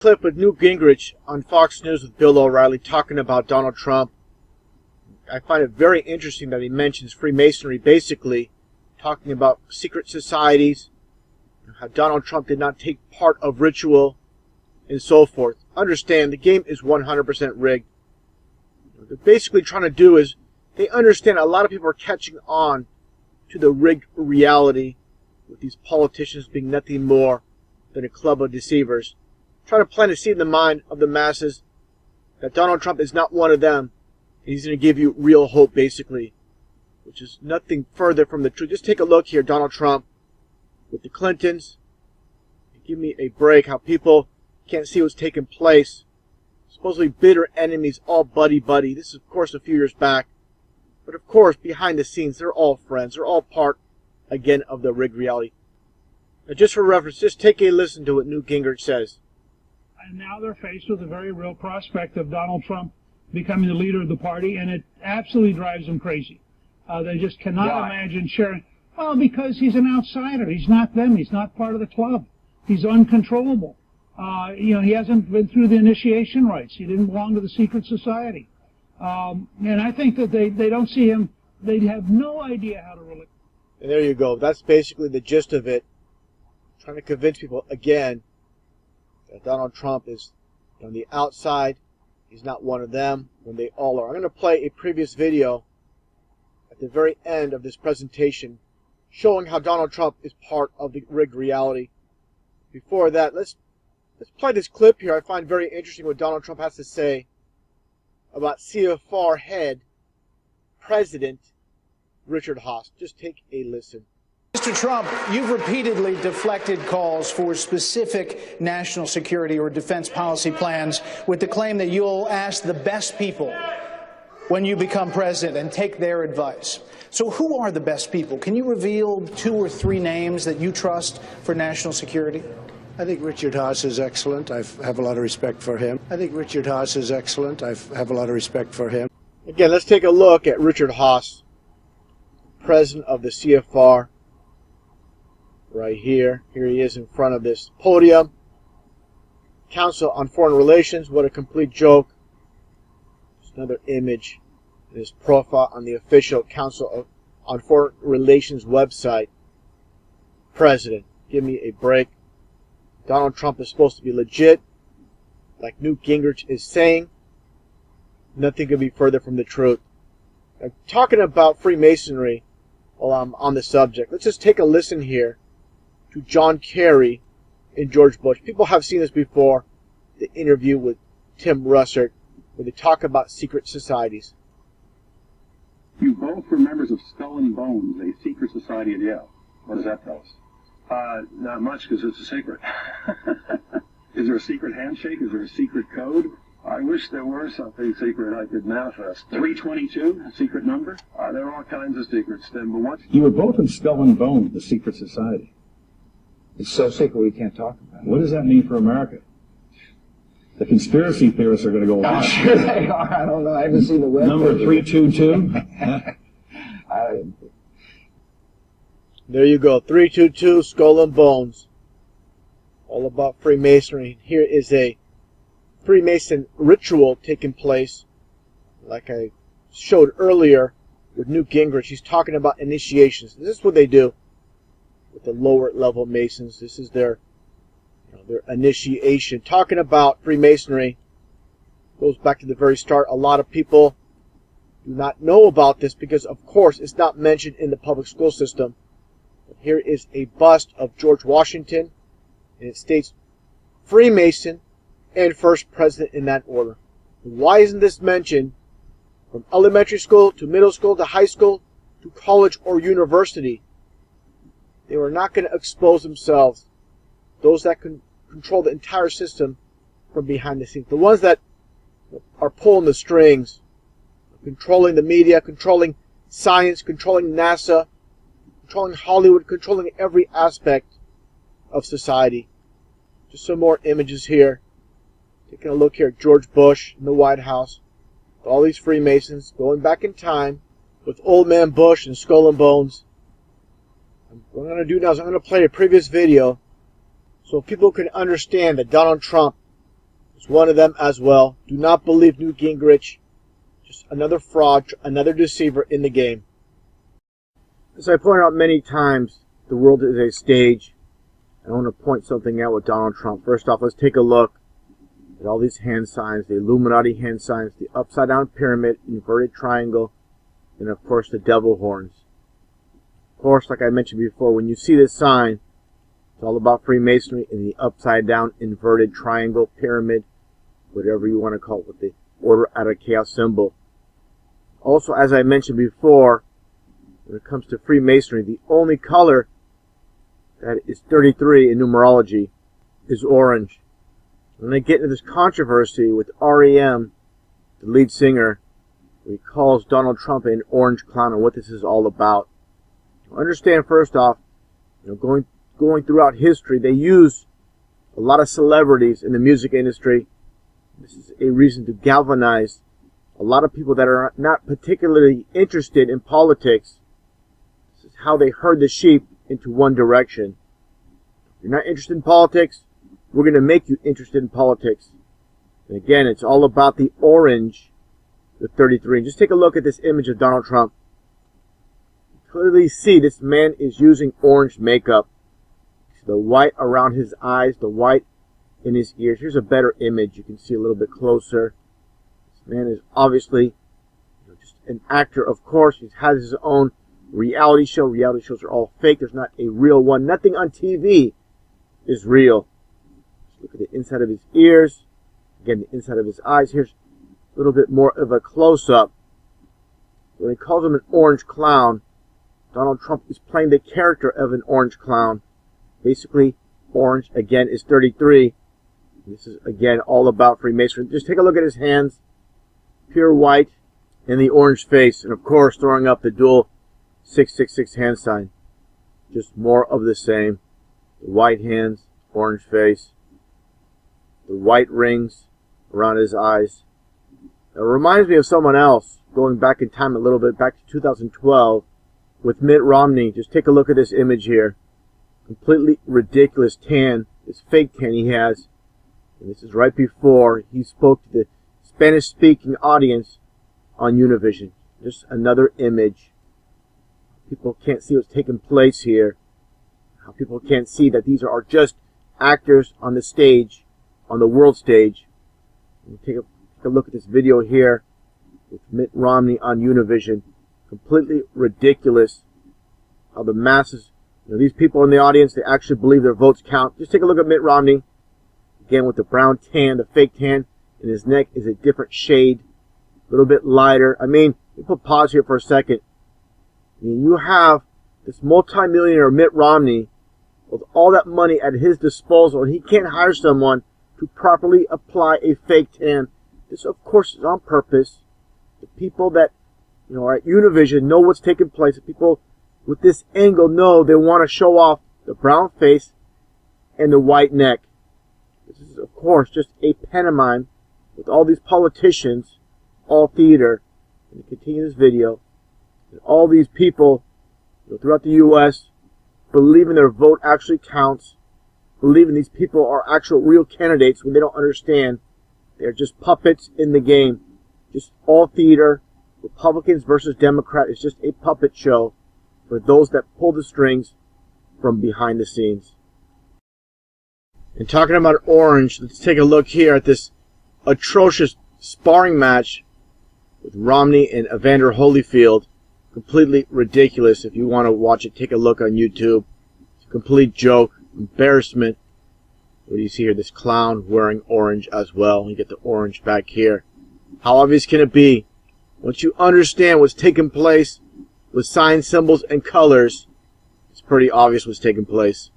clip with Newt Gingrich on Fox News with Bill O'Reilly talking about Donald Trump. I find it very interesting that he mentions Freemasonry, basically talking about secret societies, how Donald Trump did not take part of ritual, and so forth. Understand, the game is 100% rigged. What they're basically trying to do is, they understand a lot of people are catching on to the rigged reality, with these politicians being nothing more than a club of deceivers, trying to plant a seed in the mind of the masses that Donald Trump is not one of them, and he's going to give you real hope, basically, which is nothing further from the truth. Just take a look here, Donald Trump with the Clintons. Give me a break, how people can't see what's taking place. Supposedly bitter enemies, all buddy-buddy. This is, of course, a few years back. But, of course, behind the scenes, they're all friends. They're all part, again, of the rigged reality. Now, just for reference, just take a listen to what Newt Gingrich says. And now they're faced with a very real prospect of Donald Trump becoming the leader of the party, and it absolutely drives them crazy. They just cannot imagine sharing. Well, because he's an outsider. He's not them. He's not part of the club. He's uncontrollable. He hasn't been through the initiation rites. He didn't belong to the secret society. And I think that they don't see him. They have no idea how to relate. And there you go. That's basically the gist of it. Trying to convince people, again, that Donald Trump is on the outside. He's not one of them when they all are. I'm going to play a previous video at the very end of this presentation showing how Donald Trump is part of the rigged reality. Before that, let's play this clip here. I find very interesting what Donald Trump has to say about CFR head President Richard Haas. Just take a listen. Mr. Trump, you've repeatedly deflected calls for specific national security or defense policy plans with the claim that you'll ask the best people when you become president and take their advice. So who are the best people? Can you reveal 2 or 3 names that you trust for national security? I think Richard Haas is excellent. I have a lot of respect for him. Again, let's take a look at Richard Haas, president of the CFR. Right here. Here he is in front of this podium. Council on Foreign Relations. What a complete joke. Just another image in his profile on the official Council on Foreign Relations website. President. Give me a break. Donald Trump is supposed to be legit. Like Newt Gingrich is saying. Nothing could be further from the truth. Now, talking about Freemasonry while I'm on the subject, let's just take a listen here to John Kerry and George Bush. People have seen this before, the interview with Tim Russert, where they talk about secret societies. You both were members of Skull and Bones, a secret society at Yale. What does that tell us? Not much, because it's a secret. Is there a secret handshake? Is there a secret code? I wish there were something secret I could manifest. 322, a secret number? There are all kinds of secrets, Tim, but what? You were both in Skull and Bones, the secret society. It's so secret we can't talk about it. What does that mean for America? The conspiracy theorists are going to go I'm wild. sure they are. I don't know. I haven't seen the web. Number 322. There you go. 322, Skull and Bones. All about Freemasonry. Here is a Freemason ritual taking place, like I showed earlier with Newt Gingrich. He's talking about initiations. This is what they do with the lower level Masons. This is their initiation. Talking about Freemasonry goes back to the very start. A lot of people do not know about this because, of course, it's not mentioned in the public school system. But here is a bust of George Washington, and it states Freemason and first president in that order. Why isn't this mentioned from elementary school to middle school to high school to college or university? They were not going to expose themselves, those that can control the entire system, from behind the scenes. The ones that are pulling the strings, controlling the media, controlling science, controlling NASA, controlling Hollywood, controlling every aspect of society. Just some more images here. Taking a look here at George Bush in the White House. All these Freemasons going back in time with Old Man Bush and Skull and Bones. What I'm going to do now is I'm going to play a previous video so people can understand that Donald Trump is one of them as well. Do not believe Newt Gingrich. Just another fraud, another deceiver in the game. As I pointed out many times, the world is a stage. I want to point something out with Donald Trump. First off, let's take a look at all these hand signs, the Illuminati hand signs, the upside down pyramid, inverted triangle, and of course the devil horns. Of course, like I mentioned before, when you see this sign, it's all about Freemasonry and the upside down inverted triangle, pyramid, whatever you want to call it, with the order out of chaos symbol. Also, as I mentioned before, when it comes to Freemasonry, the only color that is 33 in numerology is orange. When I get into this controversy with REM, the lead singer, he calls Donald Trump an orange clown and what this is all about. Understand first off, going throughout history, they use a lot of celebrities in the music industry. This is a reason to galvanize a lot of people that are not particularly interested in politics. This is how they herd the sheep into one direction. If you're not interested in politics, we're going to make you interested in politics. And again, it's all about the orange, the 33. Just take a look at this image of Donald Trump. You clearly see this man is using orange makeup. The white around his eyes, the white in his ears. Here's a better image. You can see a little bit closer. This man is obviously just an actor, of course. He has his own reality show. Reality shows are all fake. There's not a real one. Nothing on TV is real. Look at the inside of his ears. Again, the inside of his eyes. Here's a little bit more of a close-up. When he calls him an orange clown, Donald Trump is playing the character of an orange clown. Basically, orange, again, is 33. This is, again, all about Freemasonry. Just take a look at his hands. Pure white and the orange face. And, of course, throwing up the dual 666 hand sign. Just more of the same. The white hands, orange face. The white rings around his eyes. It reminds me of someone else, going back in time a little bit, back to 2012, with Mitt Romney. Just take a look at this image here. Completely ridiculous tan, this fake tan he has. And this is right before he spoke to the Spanish-speaking audience on Univision. Just another image. People can't see what's taking place here. How people can't see that these are just actors on the stage, on the world stage. And take a look at this video here with Mitt Romney on Univision. Completely ridiculous how the masses, these people in the audience, they actually believe their votes count. Just take a look at Mitt Romney. Again, with the brown tan, the fake tan, and his neck is a different shade, a little bit lighter. I mean, let me put pause here for a second. I mean, you have this multimillionaire Mitt Romney with all that money at his disposal, and he can't hire someone to properly apply a fake tan. This, of course, is on purpose. The people that are at Univision know what's taking place. The people with this angle know they want to show off the brown face and the white neck. This is, of course, just a pantomime with all these politicians, all theater. And to continue this video, and all these people throughout the U.S. believing their vote actually counts, believing these people are actual real candidates when they don't understand. They're just puppets in the game. Just all theater. Republicans versus Democrats is just a puppet show for those that pull the strings from behind the scenes. And talking about orange, let's take a look here at this atrocious sparring match with Romney and Evander Holyfield. Completely ridiculous. If you want to watch it, take a look on YouTube. It's a complete joke, embarrassment. What do you see here? This clown wearing orange as well. You get the orange back here. How obvious can it be? Once you understand what's taking place with signs, symbols, and colors, it's pretty obvious what's taking place.